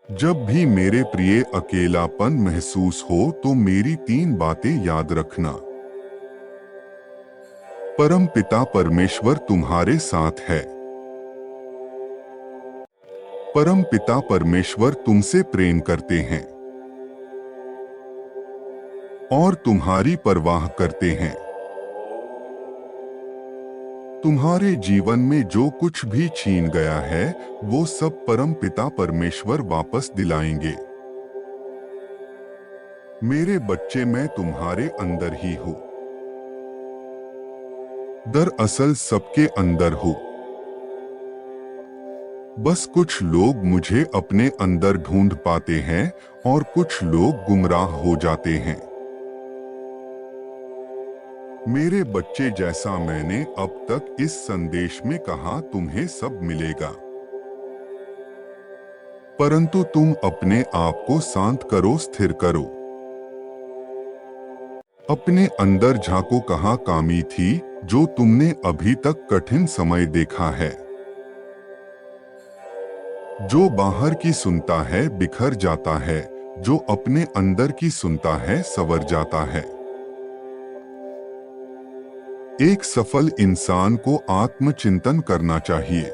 जब भी मेरे प्रिय अकेलापन महसूस हो तो मेरी 3 बातें याद रखना। परम पिता परमेश्वर तुम्हारे साथ है। परम पिता परमेश्वर तुमसे प्रेम करते हैं और तुम्हारी परवाह करते हैं। तुम्हारे जीवन में जो कुछ भी छीन गया है वो सब परम पिता परमेश्वर वापस दिलाएंगे। मेरे बच्चे, मैं तुम्हारे अंदर ही हूँ। दरअसल सबके अंदर हूँ। बस कुछ लोग मुझे अपने अंदर ढूंढ पाते हैं और कुछ लोग गुमराह हो जाते हैं। मेरे बच्चे, जैसा मैंने अब तक इस संदेश में कहा, तुम्हें सब मिलेगा, परंतु तुम अपने आप को शांत करो, स्थिर करो। अपने अंदर झांको, कहाँ कमी थी जो तुमने अभी तक कठिन समय देखा है। जो बाहर की सुनता है बिखर जाता है, जो अपने अंदर की सुनता है संवर जाता है। एक सफल इंसान को आत्मचिंतन करना चाहिए।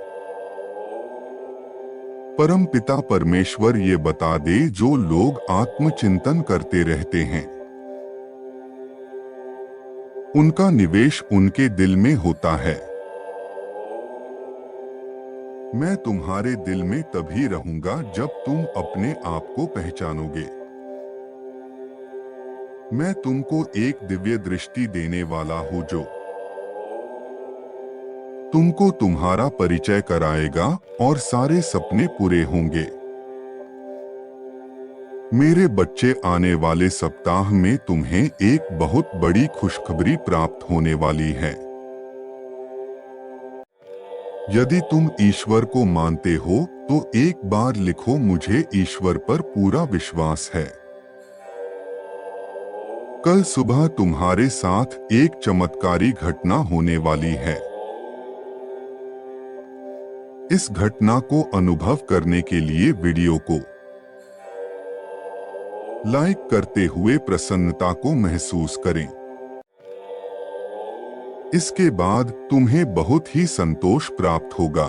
परम पिता परमेश्वर ये बता दे, जो लोग आत्मचिंतन करते रहते हैं उनका निवेश उनके दिल में होता है। मैं तुम्हारे दिल में तभी रहूंगा जब तुम अपने आप को पहचानोगे। मैं तुमको एक दिव्य दृष्टि देने वाला हूँ जो तुमको तुम्हारा परिचय कराएगा और सारे सपने पूरे होंगे। मेरे बच्चे, आने वाले सप्ताह में तुम्हें एक बहुत बड़ी खुशखबरी प्राप्त होने वाली है। यदि तुम ईश्वर को मानते हो तो एक बार लिखो, मुझे ईश्वर पर पूरा विश्वास है। कल सुबह तुम्हारे साथ एक चमत्कारी घटना होने वाली है। इस घटना को अनुभव करने के लिए वीडियो को लाइक करते हुए प्रसन्नता को महसूस करें। इसके बाद तुम्हें बहुत ही संतोष प्राप्त होगा।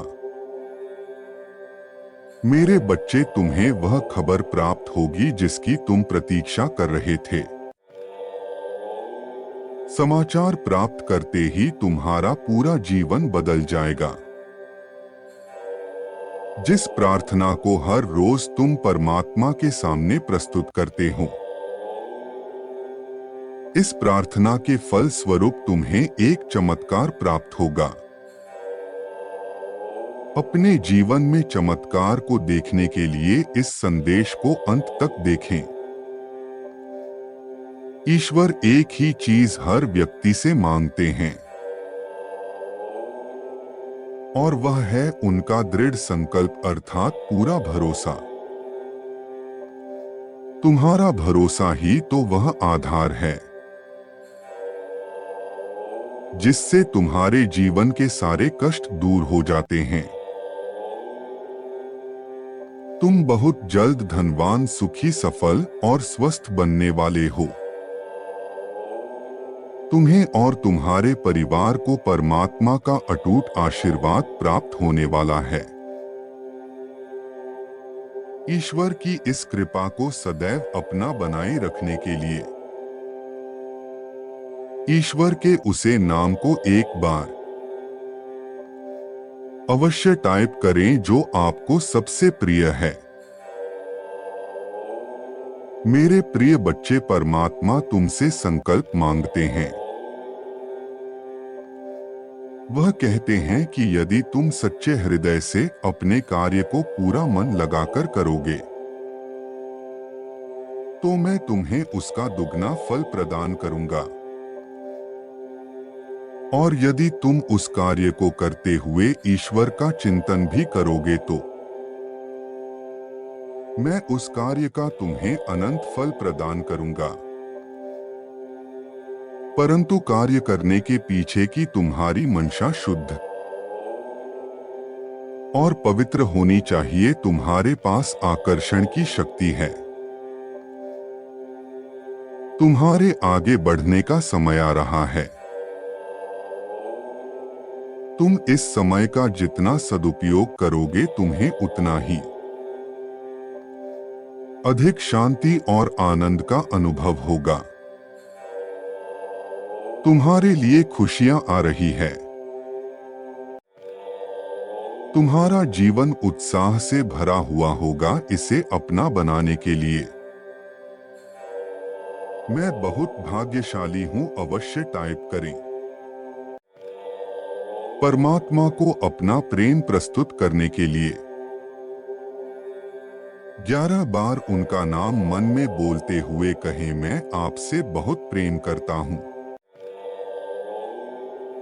मेरे बच्चे, तुम्हें वह खबर प्राप्त होगी जिसकी तुम प्रतीक्षा कर रहे थे। समाचार प्राप्त करते ही तुम्हारा पूरा जीवन बदल जाएगा। जिस प्रार्थना को हर रोज तुम परमात्मा के सामने प्रस्तुत करते हो, इस प्रार्थना के फल स्वरूप तुम्हें एक चमत्कार प्राप्त होगा। अपने जीवन में चमत्कार को देखने के लिए इस संदेश को अंत तक देखें। ईश्वर एक ही चीज हर व्यक्ति से मांगते हैं और वह है उनका दृढ़ संकल्प, अर्थात पूरा भरोसा। तुम्हारा भरोसा ही तो वह आधार है जिससे तुम्हारे जीवन के सारे कष्ट दूर हो जाते हैं। तुम बहुत जल्द धनवान, सुखी, सफल और स्वस्थ बनने वाले हो। तुम्हें और तुम्हारे परिवार को परमात्मा का अटूट आशीर्वाद प्राप्त होने वाला है। ईश्वर की इस कृपा को सदैव अपना बनाए रखने के लिए ईश्वर के उसे नाम को एक बार अवश्य टाइप करें जो आपको सबसे प्रिय है। मेरे प्रिय बच्चे, परमात्मा तुमसे संकल्प मांगते हैं। वह कहते हैं कि यदि तुम सच्चे हृदय से अपने कार्य को पूरा मन लगाकर करोगे तो मैं तुम्हें उसका दुगना फल प्रदान करूंगा। और यदि तुम उस कार्य को करते हुए ईश्वर का चिंतन भी करोगे तो मैं उस कार्य का तुम्हें अनंत फल प्रदान करूंगा। परंतु कार्य करने के पीछे की तुम्हारी मंशा शुद्ध और पवित्र होनी चाहिए। तुम्हारे पास आकर्षण की शक्ति है। तुम्हारे आगे बढ़ने का समय आ रहा है। तुम इस समय का जितना सदुपयोग करोगे, तुम्हें उतना ही अधिक शांति और आनंद का अनुभव होगा। तुम्हारे लिए खुशियां आ रही है। तुम्हारा जीवन उत्साह से भरा हुआ होगा इसे अपना बनाने के लिए। मैं बहुत भाग्यशाली हूं, अवश्य टाइप करें। परमात्मा को अपना प्रेम प्रस्तुत करने के लिए 11 बार उनका नाम मन में बोलते हुए कहें, मैं आपसे बहुत प्रेम करता हूं।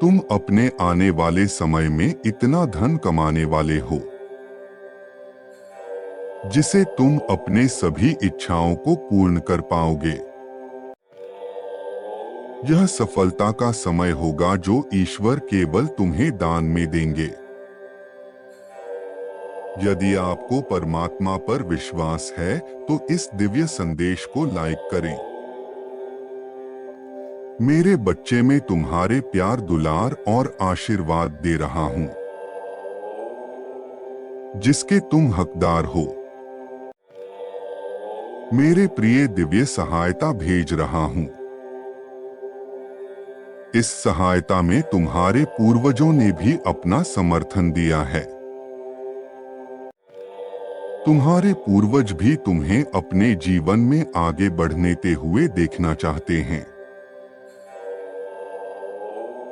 तुम अपने आने वाले समय में इतना धन कमाने वाले हो जिसे तुम अपने सभी इच्छाओं को पूर्ण कर पाओगे। यह सफलता का समय होगा जो ईश्वर केवल तुम्हें दान में देंगे। यदि आपको परमात्मा पर विश्वास है तो इस दिव्य संदेश को लाइक करें। मेरे बच्चे, मैं तुम्हारे प्यार, दुलार और आशीर्वाद दे रहा हूं जिसके तुम हकदार हो। मेरे प्रिय, दिव्य सहायता भेज रहा हूं। इस सहायता में तुम्हारे पूर्वजों ने भी अपना समर्थन दिया है। तुम्हारे पूर्वज भी तुम्हें अपने जीवन में आगे बढ़ते हुए देखना चाहते हैं।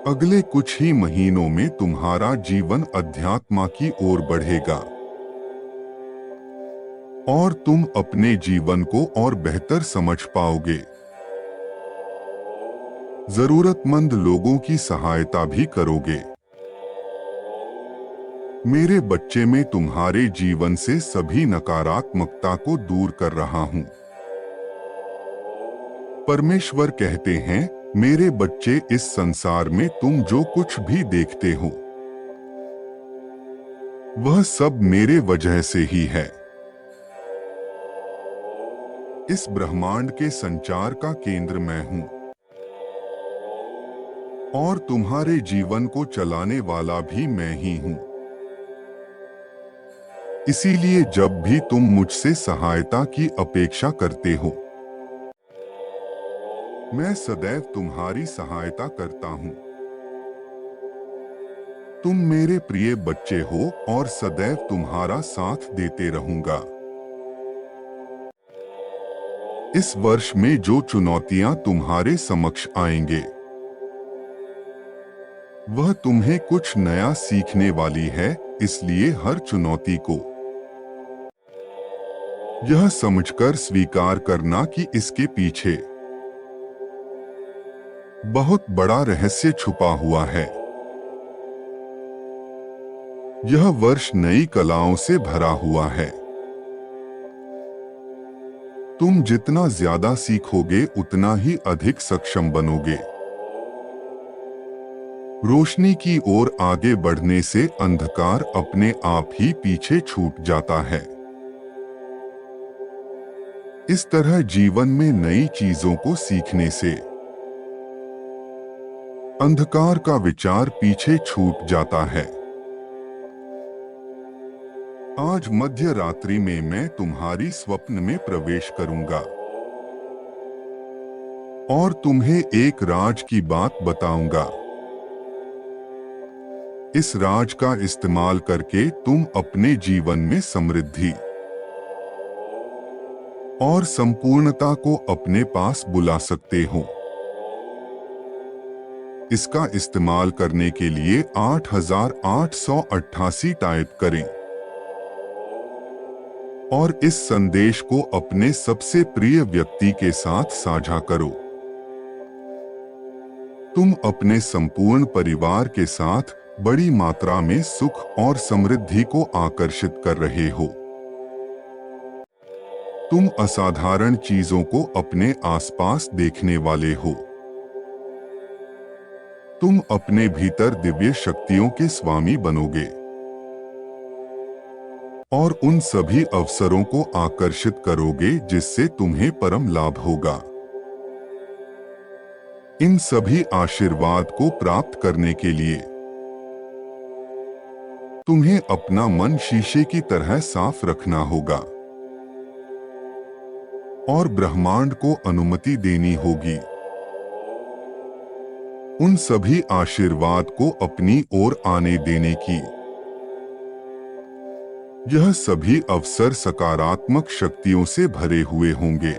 अगले कुछ ही महीनों में तुम्हारा जीवन अध्यात्म की ओर बढ़ेगा और तुम अपने जीवन को और बेहतर समझ पाओगे। जरूरतमंद लोगों की सहायता भी करोगे। मेरे बच्चे, मैं तुम्हारे जीवन से सभी नकारात्मकता को दूर कर रहा हूं। परमेश्वर कहते हैं, मेरे बच्चे, इस संसार में तुम जो कुछ भी देखते हो वह सब मेरे वजह से ही है। इस ब्रह्मांड के संचार का केंद्र मैं हूं और तुम्हारे जीवन को चलाने वाला भी मैं ही हूं। इसीलिए जब भी तुम मुझसे सहायता की अपेक्षा करते हो, मैं सदैव तुम्हारी सहायता करता हूं। तुम मेरे प्रिय बच्चे हो और सदैव तुम्हारा साथ देते रहूंगा। इस वर्ष में जो चुनौतियां तुम्हारे समक्ष आएंगे वह तुम्हें कुछ नया सीखने वाली है। इसलिए हर चुनौती को यह समझकर स्वीकार करना कि इसके पीछे बहुत बड़ा रहस्य छुपा हुआ है। यह वर्ष नई कलाओं से भरा हुआ है। तुम जितना ज्यादा सीखोगे उतना ही अधिक सक्षम बनोगे। रोशनी की ओर आगे बढ़ने से अंधकार अपने आप ही पीछे छूट जाता है। इस तरह जीवन में नई चीजों को सीखने से अंधकार का विचार पीछे छूट जाता है। आज मध्य रात्रि में मैं तुम्हारी स्वप्न में प्रवेश करूंगा और तुम्हें एक राज की बात बताऊंगा। इस राज का इस्तेमाल करके तुम अपने जीवन में समृद्धि और संपूर्णता को अपने पास बुला सकते हो। इसका इस्तेमाल करने के लिए 8888 टाइप करें और इस संदेश को अपने सबसे प्रिय व्यक्ति के साथ साझा करो। तुम अपने संपूर्ण परिवार के साथ बड़ी मात्रा में सुख और समृद्धि को आकर्षित कर रहे हो। तुम असाधारण चीजों को अपने आसपास देखने वाले हो। तुम अपने भीतर दिव्य शक्तियों के स्वामी बनोगे। और उन सभी अवसरों को आकर्षित करोगे जिससे तुम्हें परम लाभ होगा। इन सभी आशीर्वाद को प्राप्त करने के लिए तुम्हें अपना मन शीशे की तरह साफ रखना होगा और ब्रह्मांड को अनुमति देनी होगी उन सभी आशीर्वाद को अपनी ओर आने देने की। यह सभी अवसर सकारात्मक शक्तियों से भरे हुए होंगे,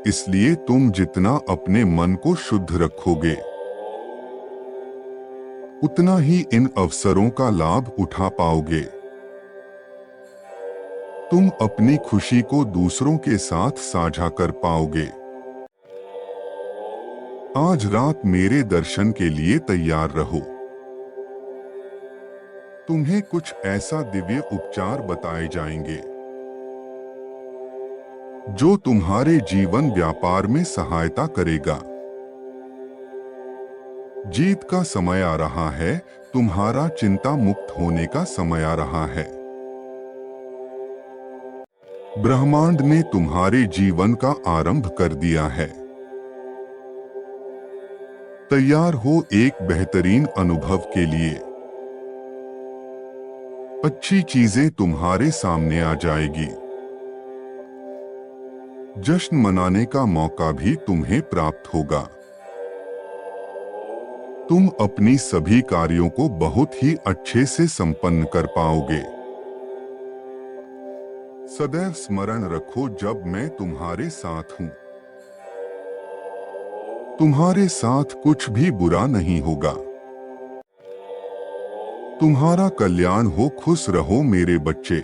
इसलिए तुम जितना अपने मन को शुद्ध रखोगे उतना ही इन अवसरों का लाभ उठा पाओगे। तुम अपनी खुशी को दूसरों के साथ साझा कर पाओगे। आज रात मेरे दर्शन के लिए तैयार रहो। तुम्हें कुछ ऐसा दिव्य उपचार बताए जाएंगे जो तुम्हारे जीवन व्यापार में सहायता करेगा। जीत का समय आ रहा है, तुम्हारा चिंता मुक्त होने का समय आ रहा है। ब्रह्मांड ने तुम्हारे जीवन का आरंभ कर दिया है। तैयार हो एक बेहतरीन अनुभव के लिए। अच्छी चीजें तुम्हारे सामने आ जाएगी। जश्न मनाने का मौका भी तुम्हें प्राप्त होगा। तुम अपनी सभी कार्यों को बहुत ही अच्छे से संपन्न कर पाओगे। सदैव स्मरण रखो, जब मैं तुम्हारे साथ हूं, तुम्हारे साथ कुछ भी बुरा नहीं होगा। तुम्हारा कल्याण हो, खुश रहो मेरे बच्चे।